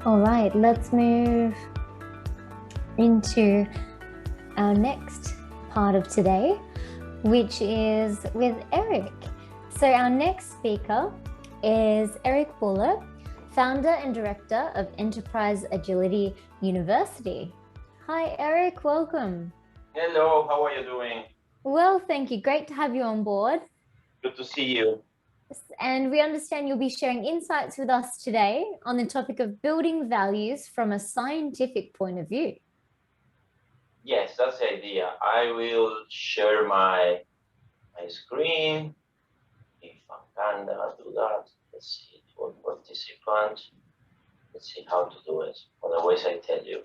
All right, let's move into our next part of today, which is with Erich. So our next speaker is Erich Bühler, founder and director of Enterprise Agility University. Hi, Erich, welcome. Hello, how are you doing? Well, thank you. Great to have you on board. Good to see you. And we understand you'll be sharing insights with us today on the topic of building values from a scientific point of view. Yes, that's the idea. I will share my screen. If I can do that, let's see, for participants. Let's see how to do it. Otherwise, I tell you.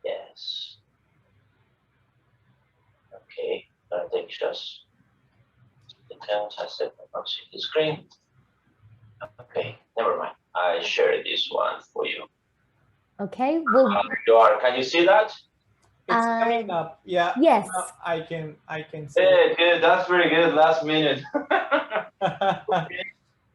Yes. Okay, that takes just the terms. I said I not see the screen. Okay, never mind. I share this one for you. Okay, well, You are. Can you see that? It's coming up. Yeah. Yes. I can see. Good. That's very good. Last minute.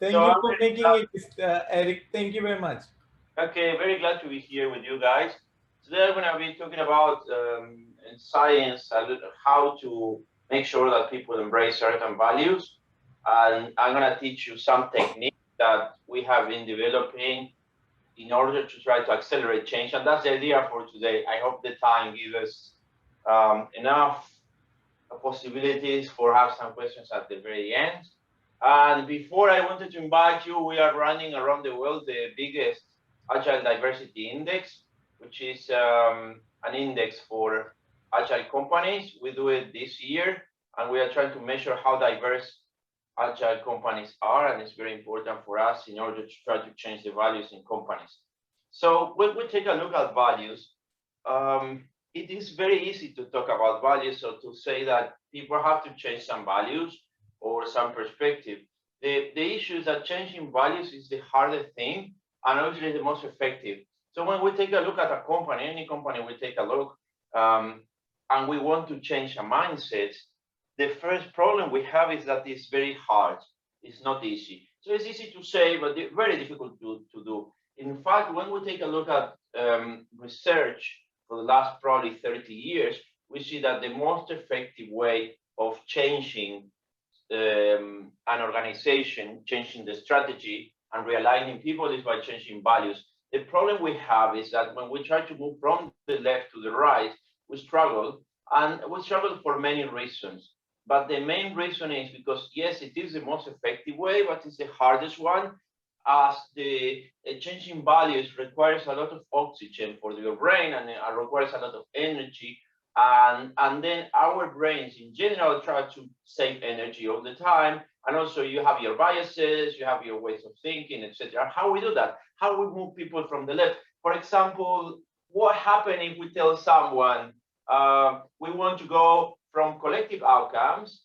Thank you for making it, Eric. Thank you very much. Okay, very glad to be here with you guys. Today I'm going to be talking about in science how to make sure that people embrace certain values. And I'm going to teach you some techniques that we have been developing in order to try to accelerate change. And that's the idea for today. I hope the time gives us enough possibilities for have some questions at the very end. And before I wanted to invite you, we are running around the world the biggest Agile Diversity Index, which is an index for Agile companies. We do it this year, and we are trying to measure how diverse Agile companies are, and it's very important for us in order to try to change the values in companies. So when we take a look at values, it is very easy to talk about values, or to say that people have to change some values or some perspective. The issue is that changing values is the hardest thing and obviously the most effective. So when we take a look at a company, any company we take a look, and we want to change a mindset, the first problem we have is that it's very hard. It's not easy. So it's easy to say, but very difficult to do. In fact, when we take a look at research for the last probably 30 years, we see that the most effective way of changing an organization, changing the strategy and realigning people is by changing values. The problem we have is that when we try to move from the left to the right, we struggle, and we struggle for many reasons. But the main reason is because, yes, it is the most effective way, but it's the hardest one, as the changing values requires a lot of oxygen for your brain, and it requires a lot of energy. And then our brains in general try to save energy all the time. And also you have your biases, you have your ways of thinking, etc. How we do that? How we move people from the left? For example, what happens if we tell someone we want to go from collective outcomes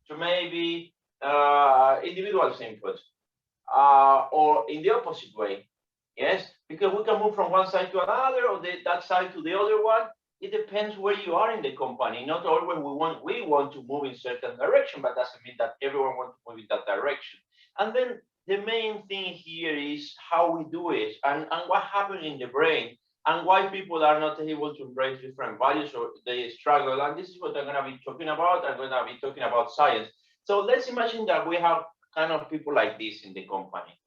to maybe individual input, or in the opposite way? Yes, because we can move from one side to another, or that side to the other one. It depends where you are in the company. Not always we want to move in certain direction, but doesn't mean that everyone wants to move in that direction. And then the main thing here is how we do it, and what happens in the brain, and why people are not able to embrace different values, or they struggle. And this is what I'm going to be talking about. I'm going to be talking about science. So let's imagine that we have kind of people like this in the company.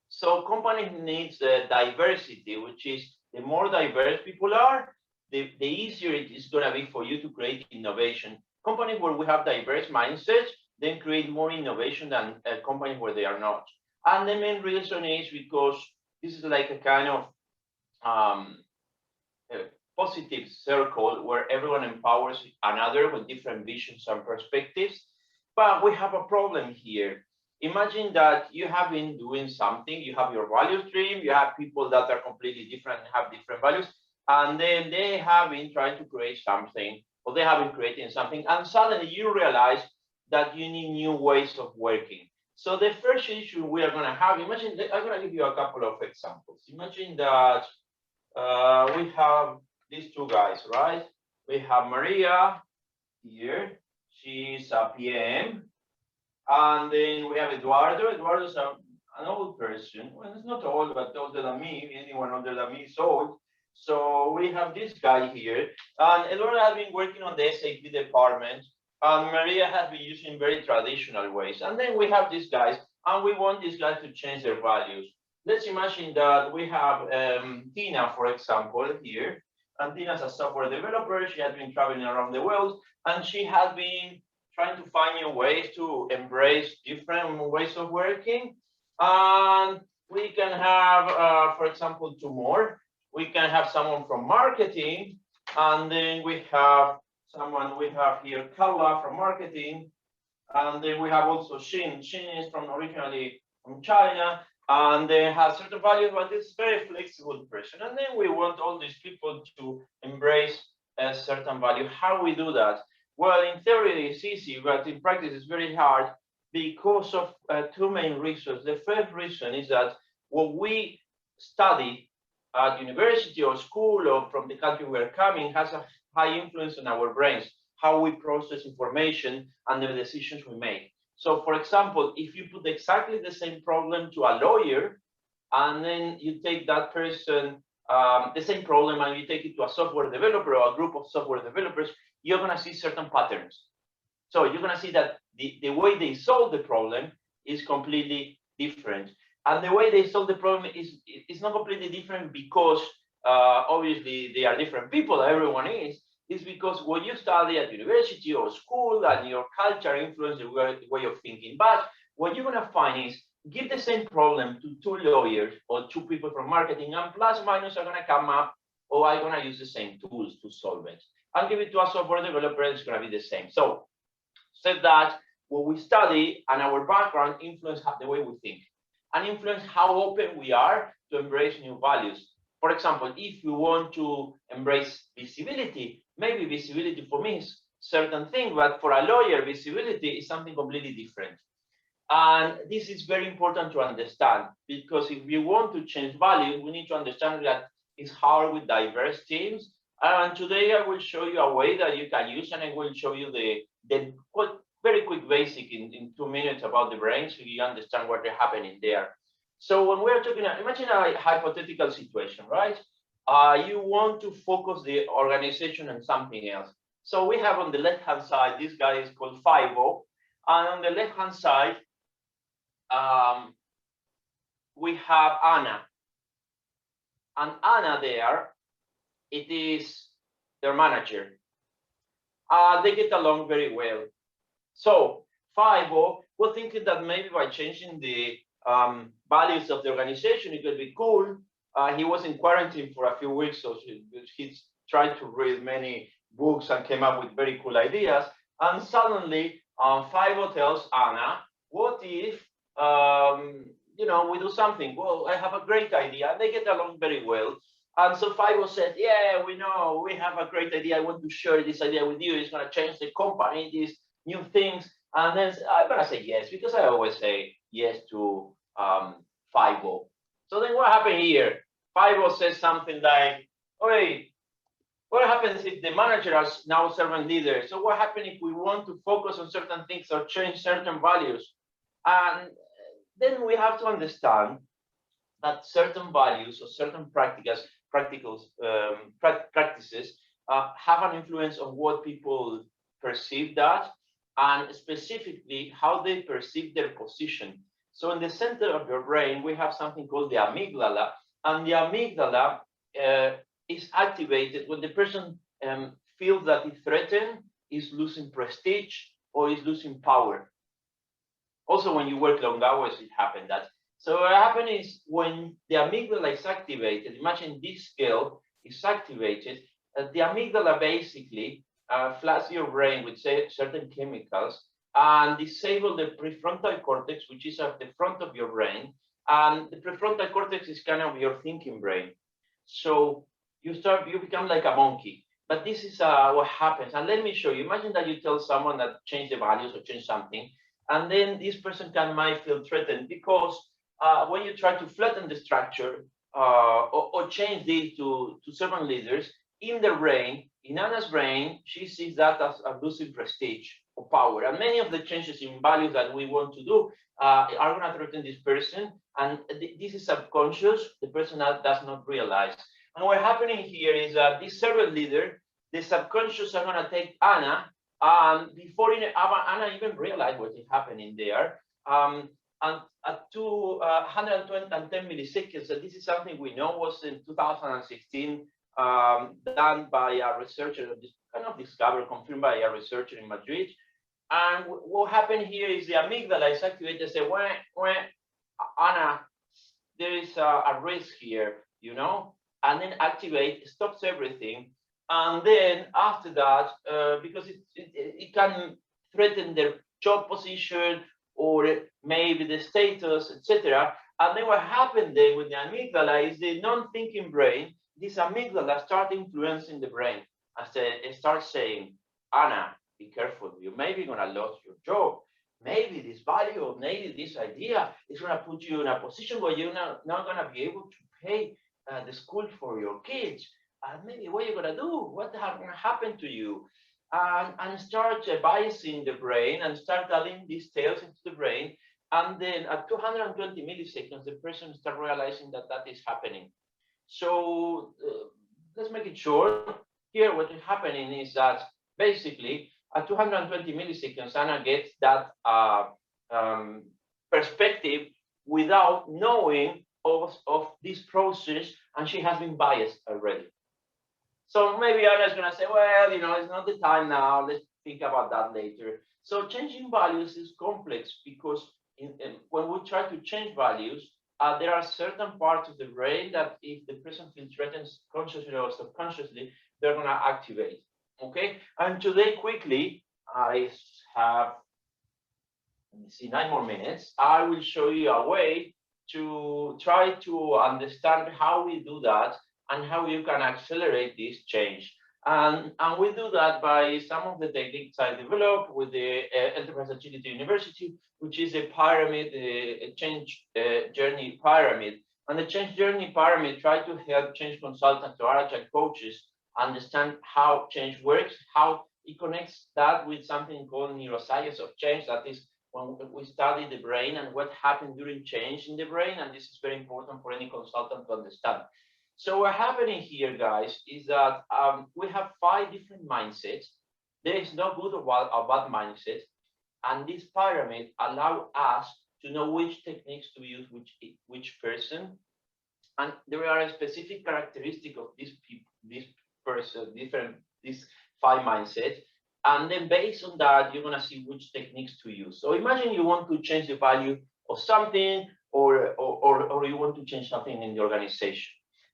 So company needs diversity, which is the more diverse people are, the easier it is going to be for you to create innovation. Companies where we have diverse mindsets then create more innovation than companies where they are not. And the main reason is because this is like a kind of positive circle where everyone empowers another with different visions and perspectives. But we have a problem here. Imagine that you have been doing something, you have your value stream, you have people that are completely different and have different values, and then they have been trying to create something, or they have been creating something, and suddenly you realize that you need new ways of working. So the first issue we are going to have, imagine, I'm going to give you a couple of examples. Imagine that we have these two guys, right? We have Maria here, she's a PM, and then we have Eduardo. Eduardo's an old person. Well, it's not old, but older than me. Anyone older than me is old. So we have this guy here, and Eduardo has been working on the SAP department, and Maria has been using very traditional ways. And then we have these guys, and we want these guys to change their values. Let's imagine that we have Tina, for example, here. And Tina's a software developer. She has been traveling around the world, and she has been trying to find new ways to embrace different ways of working. And we can have, for example, two more. We can have someone from marketing, and then we have someone, we have here Carla from marketing, and then we have also Xin. Xin is from originally from China, and they have certain values, but it's very flexible person. And then we want all these people to embrace a certain value. How we do that? Well, in theory it's easy, but in practice it's very hard because of two main reasons. The first reason is that what we study at university or school or from the country we're coming has a high influence on our brains, how we process information and the decisions we make. So for example, if you put exactly the same problem to a lawyer, and then you take that person, the same problem, and you take it to a software developer or a group of software developers, you're gonna see certain patterns. So you're gonna see that the way they solve the problem is completely different. And the way they solve the problem is not completely different because obviously they are different people, everyone is because what you study at university or school and your culture influence the way of thinking. But what you're gonna find is give the same problem to two lawyers or two people from marketing, and plus minus are gonna come up, or are gonna use the same tools to solve it. I'll give it to a software developer, it's gonna be the same. So said that what we study and our background influence the way we think and influence how open we are to embrace new values. For example, if you want to embrace visibility, maybe visibility for me is certain thing, but for a lawyer, visibility is something completely different. And this is very important to understand, because if we want to change values, we need to understand that it's hard with diverse teams. And today I will show you a way that you can use, and I will show you the very quick basic in 2 minutes about the brain, so you understand what is happening there. So when we're talking, imagine a hypothetical situation, right? You want to focus the organization on something else. So we have on the left-hand side, this guy is called Fivo, and on the left-hand side, we have Anna. And Anna there, it is their manager. They get along very well. So Fivo was thinking that maybe by changing the values of the organization, it could be cool. He was in quarantine for a few weeks, so he's tried to read many books and came up with very cool ideas. And suddenly, Fivo tells Anna, "What if we do something? Well, I have a great idea." They get along very well. And so Fivo said, "Yeah, we know, we have a great idea. I want to share this idea with you. It's going to change the company, these new things." And then I'm going to say yes, because I always say yes to Fivo. So then what happened here? Fivo says something like, "Hey, what happens if the manager is now servant leader? So what happens if we want to focus on certain things or change certain values?" And then we have to understand that certain values or certain practices have an influence on what people perceive that, and specifically how they perceive their position. So in the center of your brain, we have something called the amygdala, and the amygdala is activated when the person feels that he's threatened, is losing prestige, or is losing power. Also, when you work long hours, it happens that. So what happens is when the amygdala is activated, imagine this scale is activated, the amygdala basically floods your brain with certain chemicals and disable the prefrontal cortex, which is at the front of your brain. And the prefrontal cortex is kind of your thinking brain. So you become like a monkey. But this is what happens. And let me show you. Imagine that you tell someone that change the values or change something, and then this person might feel threatened because when you try to flatten the structure or change this to servant leaders, in the brain, in Anna's brain, she sees that as losing prestige. or power. And many of the changes in values that we want to do are going to threaten this person. And this is subconscious. The person does not realize. And what happening here is that this servant leader, the subconscious are going to take Anna, before Anna even realized what is happening there. And at 210 milliseconds, and this is something we know was in 2016, done by a researcher, kind of discovered, confirmed by a researcher in Madrid. And what happened here is the amygdala is activated. Say, when Anna, there is a risk here, you know, and then activate, stops everything. And then after that, because it can threaten their job position or maybe the status, etc. And then what happened then with the amygdala is the non-thinking brain, this amygdala start influencing the brain. It starts saying, Anna, be careful, you may be gonna lose your job. Maybe this value or maybe this idea is gonna put you in a position where you're not gonna be able to pay the school for your kids. And maybe what you're gonna do, what's gonna happen to you? And start biasing the brain and start adding these tales into the brain. And then at 220 milliseconds, the person start realizing that that is happening. So let's make it short. Here, what is happening is that basically at 220 milliseconds, Anna gets that perspective without knowing of this process, and she has been biased already. So maybe Anna's going to say, well, you know, it's not the time now. Let's think about that later. So changing values is complex because when we try to change values, there are certain parts of the brain that if the person feels threatened consciously or subconsciously, they're going to activate. Okay. And today, quickly, I have, let me see, 9 more minutes. I will show you a way to try to understand how we do that and how you can accelerate this change. And we do that by some of the techniques I developed with the Enterprise Agility University, which is a pyramid, a change journey pyramid. And the change journey pyramid try to help change consultants or agile coaches understand how change works, how it connects that with something called neuroscience of change. That is when we study the brain and what happens during change in the brain. And this is very important for any consultant to understand. So what's happening here, guys, is that we have 5 different mindsets. There is no good or bad mindset. And this pyramid allows us to know which techniques to use which person. And there are a specific characteristic of this person, these 5 mindsets. And then based on that, you're going to see which techniques to use. So imagine you want to change the value of something or you want to change something in the organization.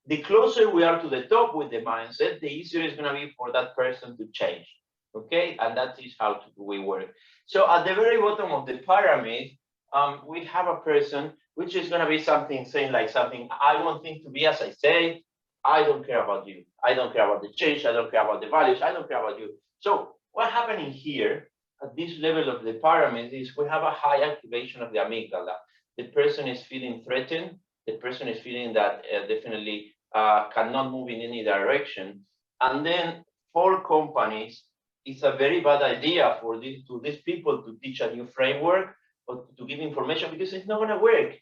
The closer we are to the top with the mindset, the easier it's going to be for that person to change. Okay, and that is how we work. So at the very bottom of the pyramid, we have a person which is going to be something saying like something, I want things to be as I say, I don't care about you, I don't care about the change, I don't care about the values, I don't care about you. So what's happening here at this level of the pyramid is we have a high activation of the amygdala. The person is feeling threatened. The person is feeling that definitely cannot move in any direction. And then for companies, it's a very bad idea for these people to teach a new framework or to give information because it's not going to work.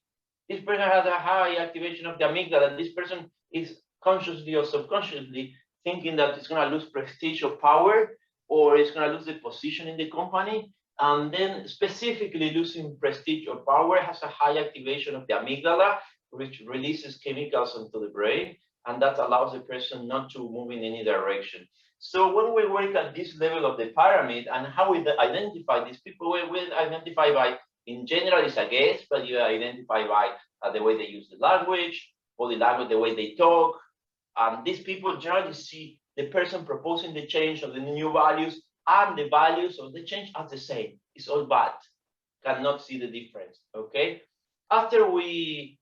This person has a high activation of the amygdala. This person is consciously or subconsciously thinking that it's going to lose prestige or power, or it's going to lose the position in the company. And then specifically losing prestige or power has a high activation of the amygdala, which releases chemicals into the brain, and that allows the person not to move in any direction. So when we work at this level of the pyramid and how we identify these people, we identify by, in general, it's a guess, but you identify by the way they use the language, body language, the way they talk. These people generally see the person proposing the change of the new values and the values of the change as the same. It's all bad. Cannot see the difference. Okay. After we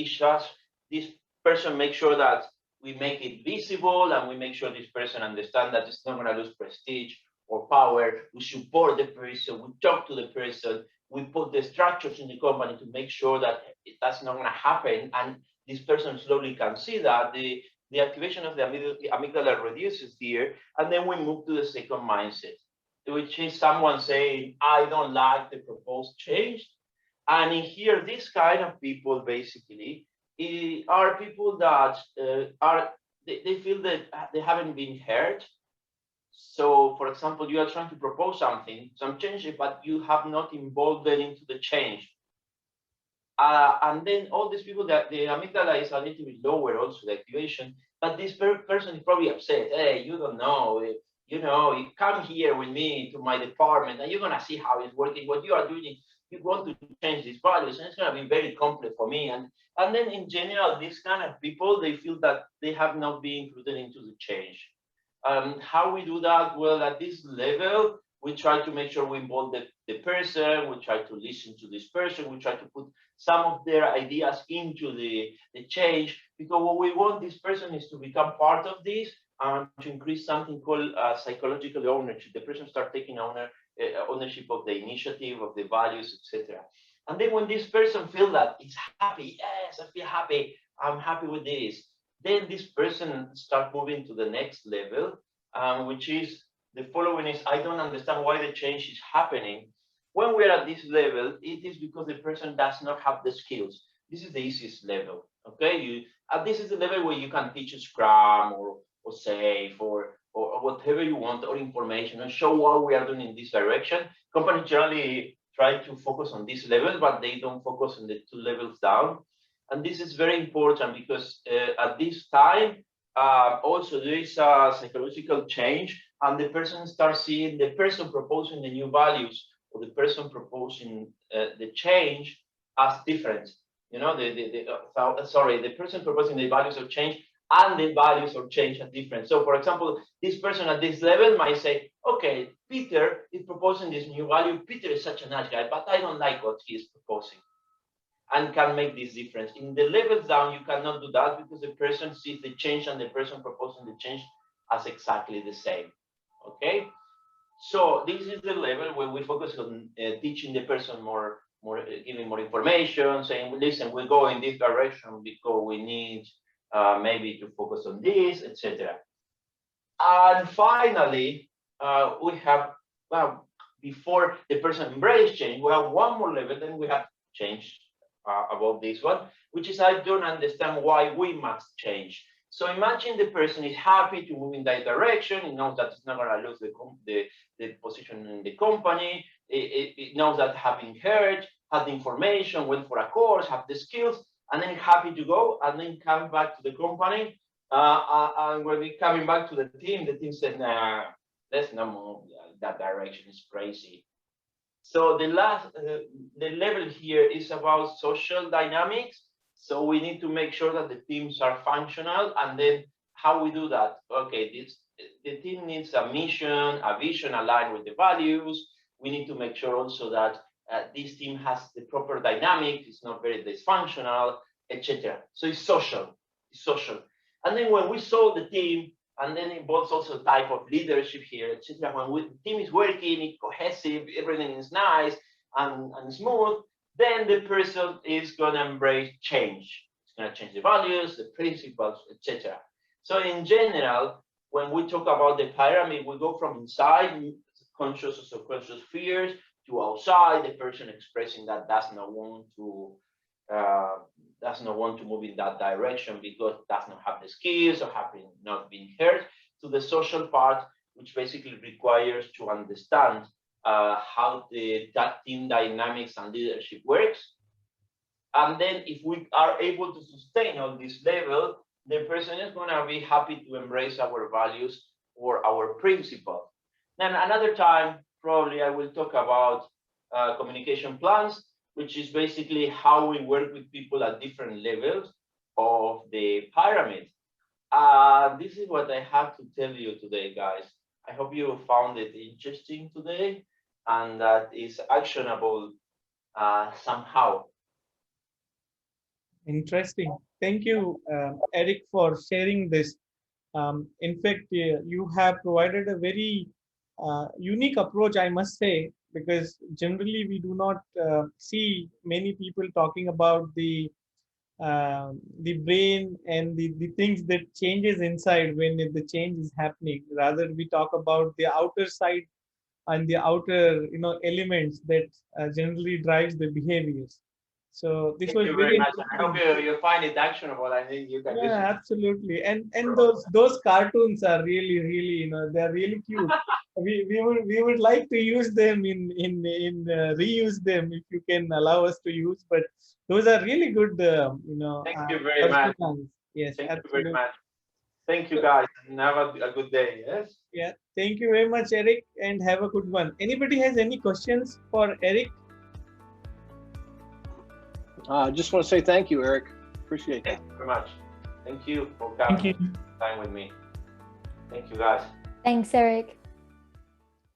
just this person make sure that we make it visible and we make sure this person understands that it's not going to lose prestige or power. We support the person, we talk to the person, we put the structures in the company to make sure that that's not going to happen, and this person slowly can see that the activation of the amygdala reduces here, and then we move to the second mindset. which is someone saying, I don't like the proposed change. And in here, this kind of people basically are people that they feel that they haven't been heard. So, for example, you are trying to propose something, some changes, but you have not involved them into the change. And then all these people that the amygdala is a little bit lower, also the activation, but this person is probably upset. Hey, you don't know, you come here with me to my department and you're gonna see how it's working. What you are doing is you want to change these values, and it's gonna be very complex for me. And then in general, these kind of people, they feel that they have not been included into the change. How we do that? Well, at this level, we try to make sure we involve the person, we try to listen to this person, we try to put some of their ideas into the change, because what we want this person is to become part of this and to increase something called psychological ownership. The person start taking ownership of the initiative, of the values, etc. And then when this person feels that it's happy, yes, I feel happy, I'm happy with this, then this person start moving to the next level, which is the following is, I don't understand why the change is happening. When we are at this level, it is because the person does not have the skills. This is the easiest level, okay? This is the level where you can teach Scrum or Safe or whatever you want, or information, and show what we are doing in this direction. Companies generally try to focus on this level, but they don't focus on the 2 levels down. And this is very important because at this time, also there is a psychological change, and the person starts seeing the person proposing the new values or the person proposing the change as different. The person proposing the values of change and the values of change are different. So, for example, this person at this level might say, okay, Peter is proposing this new value. Peter is such a nice guy, but I don't like what he is proposing, and can make this difference. In the levels down, you cannot do that because the person sees the change and the person proposing the change as exactly the same. Okay? So this is the level where we focus on teaching the person more, giving more information, saying, listen, we go in this direction because we need maybe to focus on this, etc. And finally, we have, well, before the person embrace change, we have one more level, then we have change about this one, which is I don't understand why we must change. So imagine the person is happy to move in that direction. He knows that it's not going to lose the position in the company. It knows that having heard, had the information, went for a course, have the skills, and then happy to go, and then come back to the company. And when we're coming back to the team said, nah, let's not move that direction. It's crazy. So the level here is about social dynamics. So we need to make sure that the teams are functional. And then how we do that? Okay, the team needs a mission, a vision aligned with the values. We need to make sure also that this team has the proper dynamic. It's not very dysfunctional, etc. So it's social. It's social. And then when we solve the team, and then it involves also type of leadership here, etc. When the team is working, it's cohesive, everything is nice and smooth, then the person is going to embrace change. It's going to change the values, the principles, etc. So in general, when we talk about the pyramid, we go from inside, conscious or subconscious fears, to outside, the person expressing that does not want to move in that direction because it does not have the skills or have not been heard, to the social part, which basically requires to understand how that team dynamics and leadership works. And then if we are able to sustain on this level, the person is going to be happy to embrace our values or our principles. Then another time, probably I will talk about communication plans, which is basically how we work with people at different levels of the pyramid. This is what I have to tell you today, guys. I hope you found it interesting today and that is actionable somehow. Interesting. Thank you, Eric, for sharing this. In fact, you have provided a very unique approach, I must say, because generally we do not see many people talking about the brain and the things that changes inside when the change is happening. Rather, we talk about the outer side and the outer, elements that generally drives the behaviors. So this Thank was you very very much. I hope interesting. you find it actionable. I think you can do Yeah, some. absolutely. And those cartoons are really, really, they're really cute. We would like to use them in reuse them if you can allow us to use. But those are really good, Thank you very much. personal. Yes, Thank you very absolutely. much. Thank you guys, and have a good day. Yes. Yeah, thank you very much, Eric, and have a good one. Anybody has any questions for Eric? I just want to say thank you, Eric. Appreciate that. Thank you very much. Thank you for Thank coming you. time with me. Thank you, guys. Thanks, Eric.